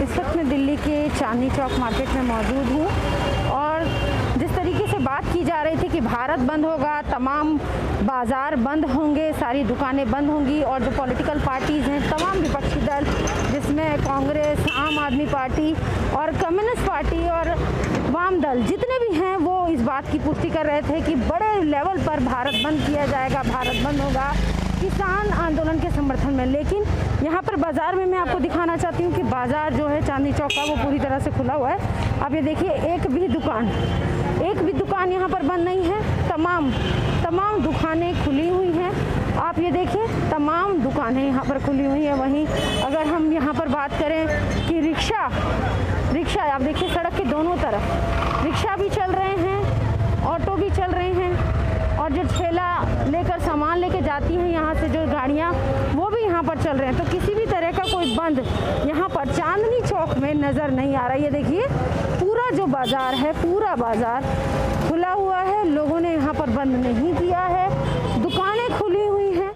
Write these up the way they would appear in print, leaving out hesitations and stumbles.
इस वक्त मैं दिल्ली के चांदनी चौक मार्केट में मौजूद हूँ और जिस तरीके से बात की जा रही थी कि भारत बंद होगा, तमाम बाज़ार बंद होंगे, सारी दुकानें बंद होंगी और जो पॉलिटिकल पार्टीज़ हैं, तमाम विपक्षी दल जिसमें कांग्रेस, आम आदमी पार्टी और कम्युनिस्ट पार्टी और वाम दल जितने भी हैं वो इस बात की पुष्टि कर रहे थे कि बड़े लेवल पर भारत बंद किया जाएगा, भारत बंद होगा किसान आंदोलन के समर्थन में। लेकिन यहाँ पर बाज़ार में मैं आपको दिखाना चाहती हूँ कि बाज़ार जो है चांदनी चौक का वो पूरी तरह से खुला हुआ है। आप ये देखिए, एक भी दुकान यहाँ पर बंद नहीं है, तमाम दुकानें खुली हुई हैं। आप ये देखिए, तमाम दुकानें यहाँ पर खुली हुई हैं। वहीं अगर हम यहाँ पर बात करें कि रिक्शा आप देखिए, सड़क के दोनों तरफ रिक्शा भी चल रहे हैं, ऑटो भी चल रहे हैं और जो ठेला लेकर सामान लेके जाती हैं यहाँ से जो गाड़ियाँ, वो भी यहाँ पर चल रहे हैं। तो किसी भी तरह का कोई बंद यहाँ पर चांदनी चौक में नज़र नहीं आ रहा। ये देखिए, पूरा जो बाज़ार है, पूरा बाज़ार खुला हुआ है, लोगों ने यहाँ पर बंद नहीं किया है, दुकानें खुली हुई हैं।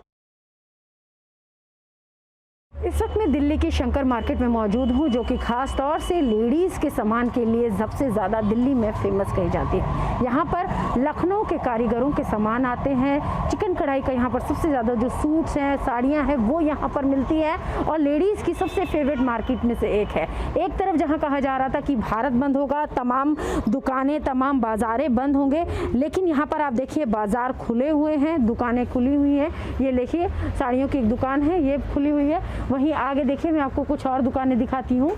इस वक्त मैं दिल्ली की शंकर मार्केट में मौजूद हूँ, जो कि ख़ास तौर से लेडीज़ के सामान के लिए सबसे ज़्यादा दिल्ली में फेमस कही जाती है। यहाँ पर लखनऊ के कारीगरों के सामान आते हैं, चिकन कढ़ाई का यहाँ पर सबसे ज़्यादा जो सूट्स हैं, साड़ियाँ हैं, वो यहाँ पर मिलती है और लेडीज़ की सबसे फेवरेट मार्केट में से एक है। एक तरफ जहाँ कहा जा रहा था कि भारत बंद होगा, तमाम दुकानें, तमाम बाज़ारें बंद होंगे, लेकिन यहाँ पर आप देखिए बाज़ार खुले हुए हैं, दुकानें खुली हुई हैं। ये देखिए, साड़ियों की एक दुकान है, ये खुली हुई है। वहीं आगे देखिए, मैं आपको कुछ और दुकानें दिखाती हूँ,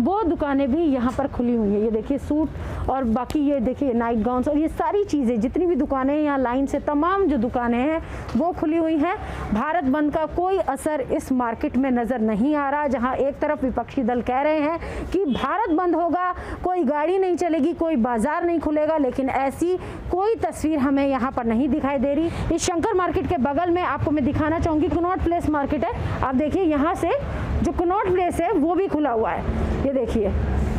वो दुकानें भी यहाँ पर खुली हुई हैं। ये देखिए, सूट और बाकी ये देखिए नाइट गाउन्स और ये सारी चीज़ें, जितनी भी दुकानें यहाँ लाइन से तमाम जो दुकानें हैं वो खुली हुई हैं। भारत बंद का कोई असर इस मार्केट में नज़र नहीं आ रहा। जहाँ एक तरफ विपक्षी दल कह रहे हैं कि भारत बंद होगा, कोई गाड़ी नहीं चलेगी, कोई बाजार नहीं खुलेगा, लेकिन ऐसी कोई तस्वीर हमें यहाँ पर नहीं दिखाई दे रही। इस शंकर मार्केट के बगल में आपको मैं दिखाना चाहूँगी, कनॉट प्लेस मार्केट है। आप देखिए, यहाँ से जो कनॉट प्लेस है वो भी खुला हुआ है। ये देखिए,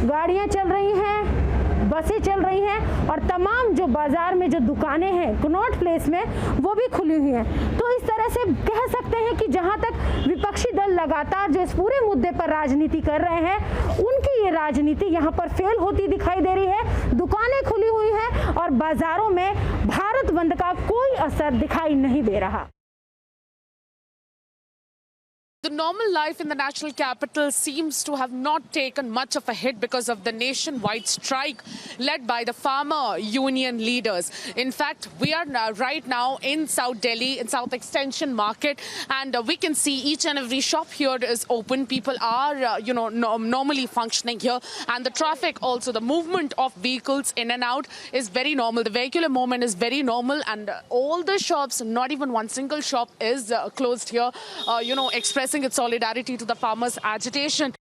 गाड़ियाँ चल रही हैं, बसें चल रही हैं और तमाम जो बाज़ार में जो दुकानें हैं कनॉट प्लेस में, वो भी खुली हुई हैं। तो इस तरह से कह सकते हैं कि जहां तक विपक्षी दल लगातार जो इस पूरे मुद्दे पर राजनीति कर रहे हैं, उनकी ये राजनीति यहां पर फेल होती दिखाई दे रही है। दुकानें खुली हुई हैं और बाज़ारों में भारत बंद का कोई असर दिखाई नहीं दे रहा। The normal life in the national capital seems to have not taken much of a hit because of the nationwide strike led by the farmer union leaders. In fact, we are right now in South Delhi, in South Extension Market, and we can see each and every shop here is open. People are, normally functioning here, and the traffic also, the movement of vehicles in and out is very normal. The vehicular movement is very normal, and all the shops, not even one single shop is closed here, expressing its solidarity to the farmers' agitation.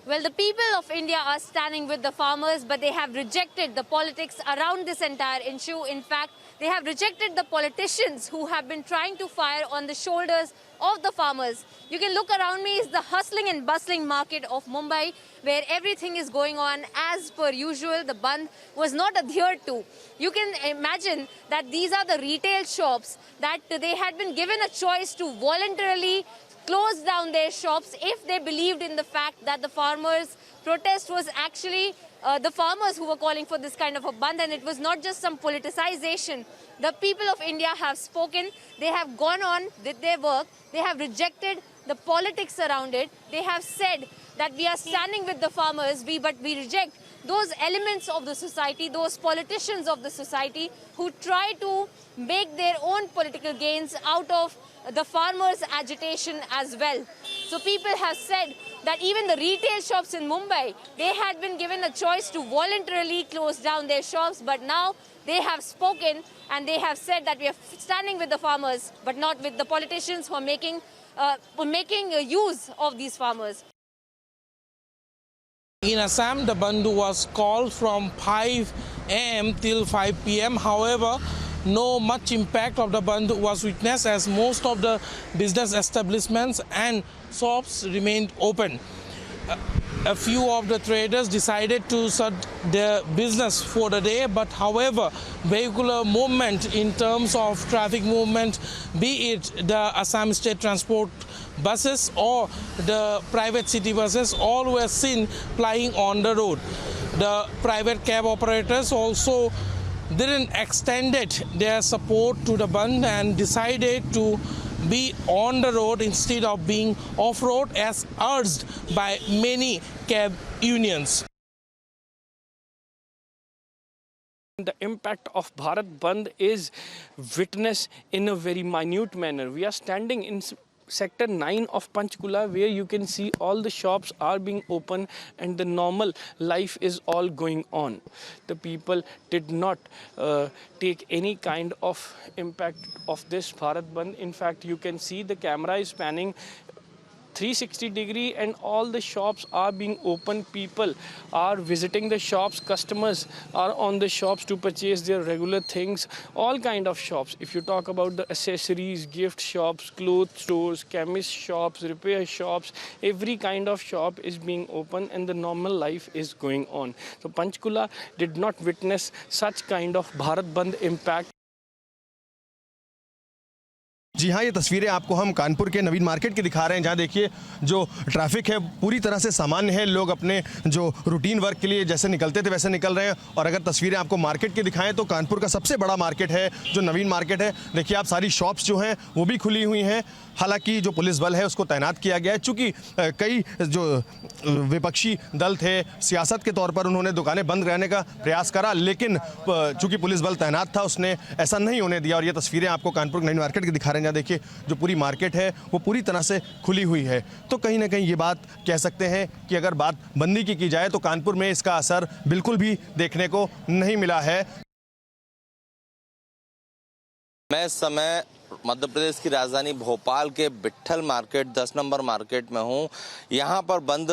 Well, the people of India are standing with the farmers, but they have rejected the politics around this entire issue. In fact, they have rejected the politicians who have been trying to fire on the shoulders of the farmers. You can look around me. It's the hustling and bustling market of Mumbai, where everything is going on as per usual. The Bandh was not adhered to. You can imagine that these are the retail shops that they had been given a choice to voluntarily close down their shops if they believed in the fact that the farmers' protest was actually the farmers who were calling for this kind of a Bandh, and it was not just some politicization. The people of India have spoken. They have gone on with their work. They have rejected the politics around it. They have said that we are standing with the farmers, but we reject those elements of the society, those politicians of the society who try to make their own political gains out of the farmers' agitation as well. So people have said that even the retail shops in Mumbai, they had been given a choice to voluntarily close down their shops, but now they have spoken and they have said that we are standing with the farmers, but not with the politicians who are making use of these farmers. In Assam, the Bandh was called from 5 a.m. till 5 p.m. However, no much impact of the Bandh was witnessed as most of the business establishments and shops remained open. A few of the traders decided to shut their business for the day, but however, vehicular movement in terms of traffic movement, be it the Assam State Transport buses or the private city buses, all were seen plying on the road. The private cab operators also didn't extended their support to the Bandh and decided to be on the road instead of being off-road as urged by many cab unions. The impact of Bharat Bandh is witnessed in a very minute manner. We are standing in Sector 9 of Panchkula, where you can see all the shops are being open and the normal life is all going on. The people did not take any kind of impact of this Bharat Bandh. In fact, you can see the camera is panning 360-degree and all the shops are being open. People are visiting the shops, customers are on the shops to purchase their regular things, all kind of shops. If you talk about the accessories, gift shops, clothes stores, chemist shops, repair shops, every kind of shop is being open and the normal life is going on. So Panchkula did not witness such kind of Bharat Bandh impact. जी हाँ, ये तस्वीरें आपको हम कानपुर के नवीन market की दिखा रहे हैं, जहाँ देखिए जो ट्रैफिक है पूरी तरह से सामान्य है। लोग अपने जो रूटीन वर्क के लिए जैसे निकलते थे वैसे निकल रहे हैं। और अगर तस्वीरें आपको मार्केट की दिखाएं तो कानपुर का सबसे बड़ा मार्केट है जो नवीन मार्केट है। देखिए आप, सारी शॉप्स जो हैं वो भी खुली हुई हैं। हालांकि जो पुलिस बल है उसको तैनात किया गया है, चूँकि कई जो विपक्षी दल थे सियासत के तौर पर उन्होंने दुकानें बंद रहने का प्रयास करा, लेकिन चूँकि पुलिस बल तैनात था उसने ऐसा नहीं होने दिया। और ये तस्वीरें आपको कानपुर नवीन मार्केट की दिखा रहे हैं, जहाँ देखिए जो पूरी मार्केट है वो पूरी तरह से खुली हुई है। तो कहीं ना कहीं ये बात कह सकते हैं कि अगर बात बंदी की जाए तो कानपुर में इसका असर बिल्कुल भी देखने को नहीं मिला है। मैं इस समय मध्य प्रदेश की राजधानी भोपाल के विट्ठल मार्केट 10 नंबर मार्केट में हूँ। यहाँ पर बंद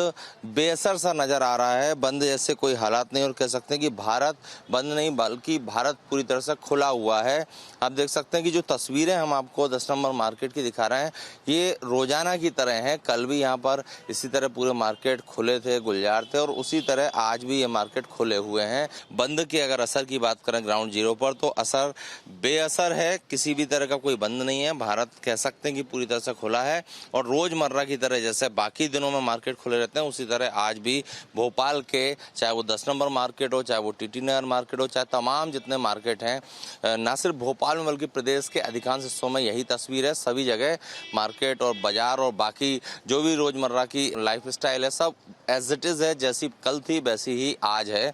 बेअसर सा नजर आ रहा है। बंद जैसे कोई हालात नहीं, और कह सकते हैं कि भारत बंद नहीं बल्कि भारत पूरी तरह से खुला हुआ है। आप देख सकते हैं कि जो तस्वीरें हम आपको 10 नंबर मार्केट की दिखा रहे हैं ये रोजाना की तरह हैं। कल भी यहाँ पर इसी तरह पूरे मार्केट खुले थे, गुलजार थे, और उसी तरह आज भी ये मार्केट खुले हुए हैं। बंद के अगर असर की बात करें ग्राउंड जीरो पर तो असर बेअसर है, किसी भी तरह का कोई बंद नहीं है। भारत कह सकते हैं कि पूरी तरह से खुला है और रोजमर्रा की तरह जैसे बाकी दिनों में मार्केट खुले रहते हैं उसी तरह आज भी भोपाल के, चाहे वो 10 नंबर मार्केट हो, चाहे वो टीटी नगर मार्केट हो, चाहे तमाम जितने मार्केट हैं, न सिर्फ भोपाल में बल्कि प्रदेश के अधिकांश हिस्सों में यही तस्वीर है। सभी जगह मार्केट और बाजार और बाकी जो भी रोजमर्रा की लाइफ स्टाइल है सब एज इट इज है, जैसी कल थी वैसी ही आज है।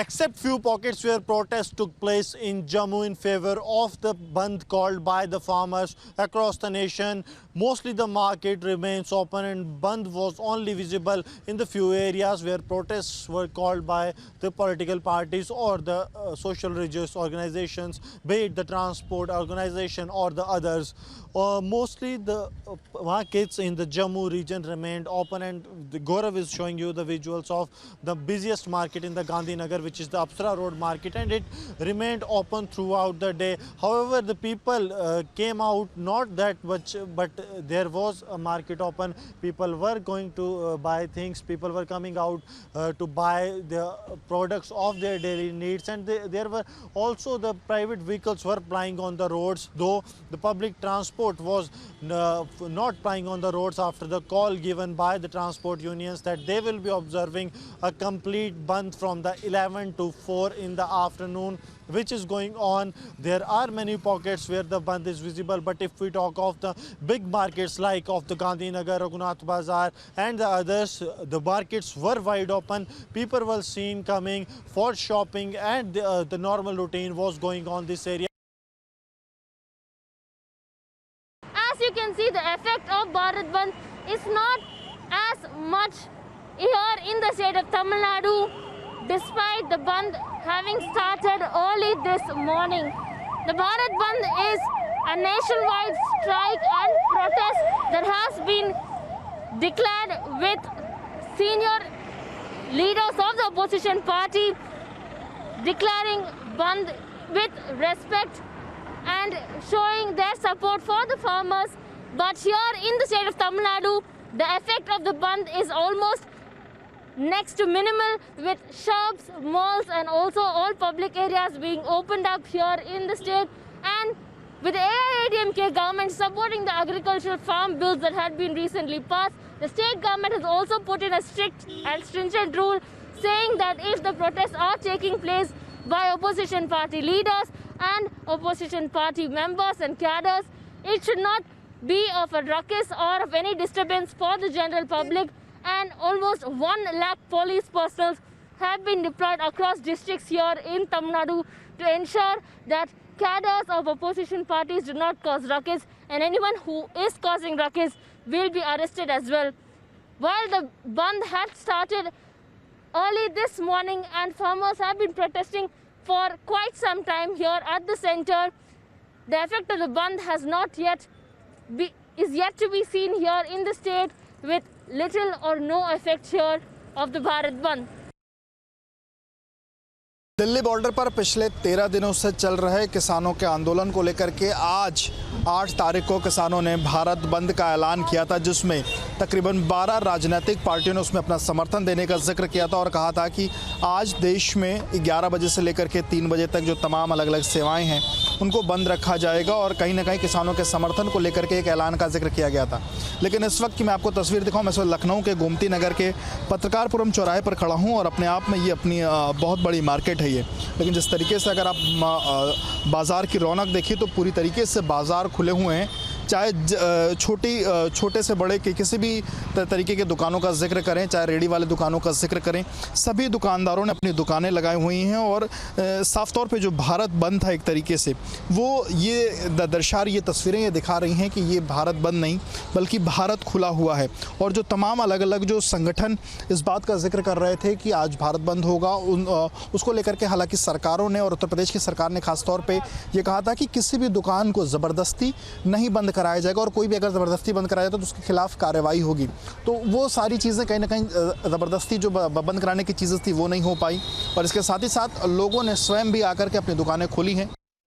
Except few pockets where protests took place in Jammu in favor of the Bandh called by the farmers across the nation, mostly the market remains open and Bandh was only visible in the few areas where protests were called by the political parties or the social religious organizations, be it the transport organization or the others. Mostly the markets in the Jammu region remained open, and the Gaurav is showing you the visuals of the busiest market in the Gandhinagar, which is the Apsara Road market, and it remained open throughout the day. However, the people came out not that much, but there was a market open. People were going to buy things, people were coming out to buy the products of their daily needs, and there were also the private vehicles were plying on the roads, though the public transport was not plying on the roads after the call given by the transport unions that they will be observing a complete Bandh from the 11 to 4 in the afternoon, which is going on. There are many pockets where the Bandh is visible, but if we talk of the big markets like of the Gandhinagar, Raghunath Bazaar and the others, the markets were wide open. People were seen coming for shopping, and the normal routine was going on this area. As you can see, the effect of Bharat Bandh is not as much here in the state of Tamil Nadu, despite the Bandh having started early this morning. The Bharat Bandh is a nationwide strike and protest that has been declared with senior leaders of the opposition party declaring Bandh with respect and showing their support for the farmers. But here in the state of Tamil Nadu, the effect of the Bandh is almost next to minimal, with shops, malls and also all public areas being opened up here in the state, and With the AIADMK government supporting the agricultural farm bills that had been recently passed, the state government has also put in a strict and stringent rule saying that if the protests are taking place by opposition party leaders and opposition party members and cadres, it should not be of a ruckus or of any disturbance for the general public, and almost 1 lakh police personnel have been deployed across districts here in Tamil Nadu to ensure that cadres of opposition parties do not cause ruckus, and anyone who is causing ruckus will be arrested as well. While the Bandh had started early this morning and farmers have been protesting for quite some time here at the center, the effect of the Bandh is yet to be seen here in the state, with little or no effect here of the Bharat Bandh. Delhi border पर पिछले 13 दिनों से चल रहे किसानों के आंदोलन को लेकर के आज 8 तारीख को किसानों ने भारत बंद का ऐलान किया था, जिसमें तकरीबन 12 राजनीतिक पार्टियों ने उसमें अपना समर्थन देने का जिक्र किया था और कहा था कि आज देश में 11 बजे से लेकर के 3 बजे तक जो तमाम अलग अलग सेवाएं हैं उनको बंद रखा जाएगा और कहीं ना कहीं किसानों के समर्थन को लेकर के एक ऐलान का जिक्र किया गया था। लेकिन इस वक्त की मैं आपको तस्वीर दिखाऊं, मैं इस वक्त लखनऊ के गोमती नगर के पत्रकारपुरम चौराहे पर खड़ा हूं और अपने आप में ये अपनी बहुत बड़ी मार्केट है ये। लेकिन जिस तरीके से अगर आप बाज़ार की रौनक देखिए तो पूरी तरीके से बाज़ार खुले हुए हैं, चाहे छोटे से बड़े के किसी भी तरीके के दुकानों का जिक्र करें, चाहे रेडी वाले दुकानों का जिक्र करें, सभी दुकानदारों ने अपनी दुकानें लगाई हुई हैं और साफ तौर पे जो भारत बंद था एक तरीके से वो ये दर्शा रही, ये तस्वीरें ये दिखा रही हैं कि ये भारत बंद नहीं बल्कि भारत खुला हुआ है। और जो तमाम अलग अलग जो संगठन इस बात का जिक्र कर रहे थे कि आज भारत बंद होगा, उसको लेकर के हालांकि सरकारों ने और उत्तर प्रदेश की सरकार ने खास तौर पे ये कहा था कि किसी भी दुकान को ज़बरदस्ती नहीं बंद कराया जाएगा और कोई भी अगर ज़बरदस्ती बंद कराया जाए तो उसके खिलाफ कार्रवाई होगी। तो वो सारी चीज़ें कहीं ना कहीं ज़बरदस्ती जो बंद कराने की चीज़ें थी वो नहीं हो पाई और इसके साथ ही साथ लोगों ने स्वयं भी आकर के अपनी दुकानें खोली हैं।